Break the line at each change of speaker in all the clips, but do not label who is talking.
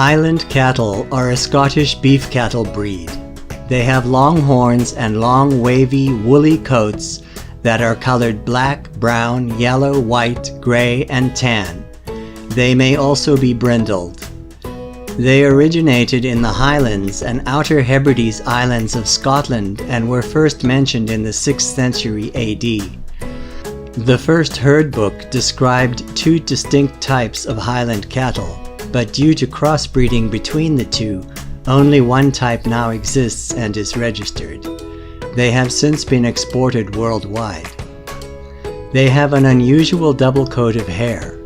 Highland Cattle are a Scottish beef cattle breed. They have long horns and long, wavy, woolly coats that are colored black, brown, yellow, white, gray, and tan. They may also be brindled. They originated in the Highlands and Outer Hebrides Islands of Scotland and were first mentioned in the 6th century AD. The first herd book described two distinct types of Highland cattle, but due to crossbreeding between the two, only one type now exists and is registered. They have since been exported worldwide. They have an unusual double coat of hair.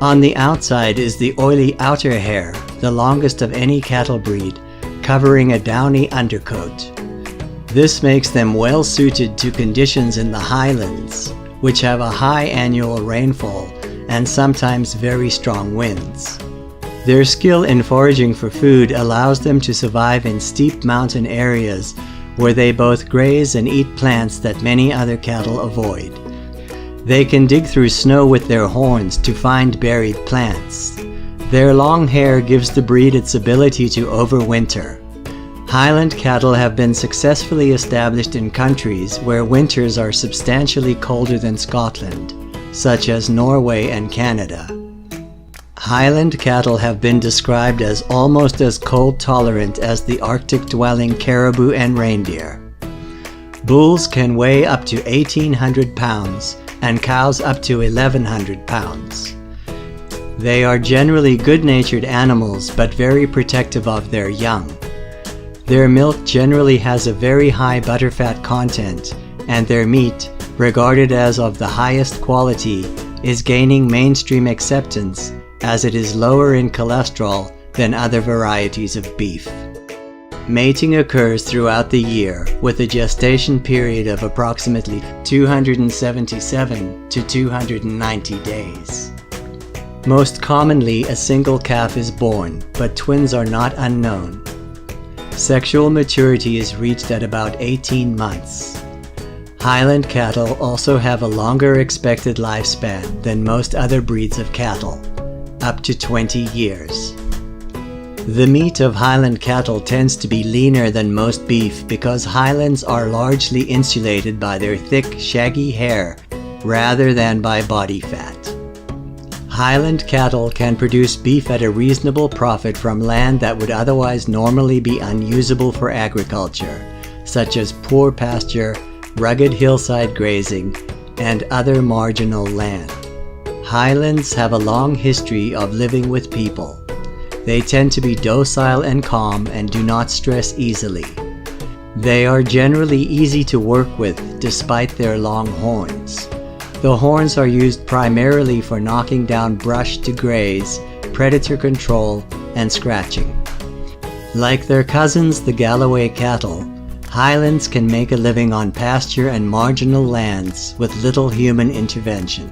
On the outside is the oily outer hair, the longest of any cattle breed, covering a downy undercoat. This makes them well suited to conditions in the Highlands, which have a high annual rainfall and sometimes very strong winds. Their skill in foraging for food allows them to survive in steep mountain areas where they both graze and eat plants that many other cattle avoid. They can dig through snow with their horns to find buried plants. Their long hair gives the breed its ability to overwinter. Highland cattle have been successfully established in countries where winters are substantially colder than Scotland, such as Norway and Canada. Highland cattle have been described as almost as cold-tolerant as the Arctic-dwelling caribou and reindeer. Bulls can weigh up to 1,800 pounds and cows up to 1,100 pounds. They are generally good-natured animals but very protective of their young. Their milk generally has a very high butterfat content, and their meat, regarded as of the highest quality, is gaining mainstream acceptance as it is lower in cholesterol than other varieties of beef. Mating occurs throughout the year with a gestation period of approximately 277 to 290 days. Most commonly, a single calf is born, but twins are not unknown. Sexual maturity is reached at about 18 months. Highland cattle also have a longer expected lifespan than most other breeds of cattle, up to 20 years. The meat of Highland cattle tends to be leaner than most beef because Highlands are largely insulated by their thick, shaggy hair rather than by body fat. Highland cattle can produce beef at a reasonable profit from land that would otherwise normally be unusable for agriculture, such as poor pasture, rugged hillside grazing, and other marginal land. Highlands have a long history of living with people. They tend to be docile and calm and do not stress easily. They are generally easy to work with despite their long horns. The horns are used primarily for knocking down brush to graze, predator control, and scratching. Like their cousins, the Galloway cattle, Highlands can make a living on pasture and marginal lands with little human intervention.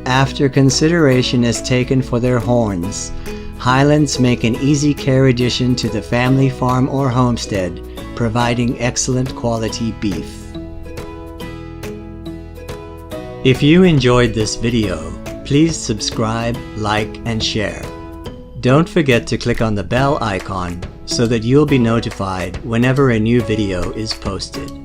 After consideration is taken for their horns, Highlands make an easy care addition to the family farm or homestead, providing excellent quality beef. If you enjoyed this video, please subscribe, like, and share. Don't forget to click on the bell icon so that you'll be notified whenever a new video is posted.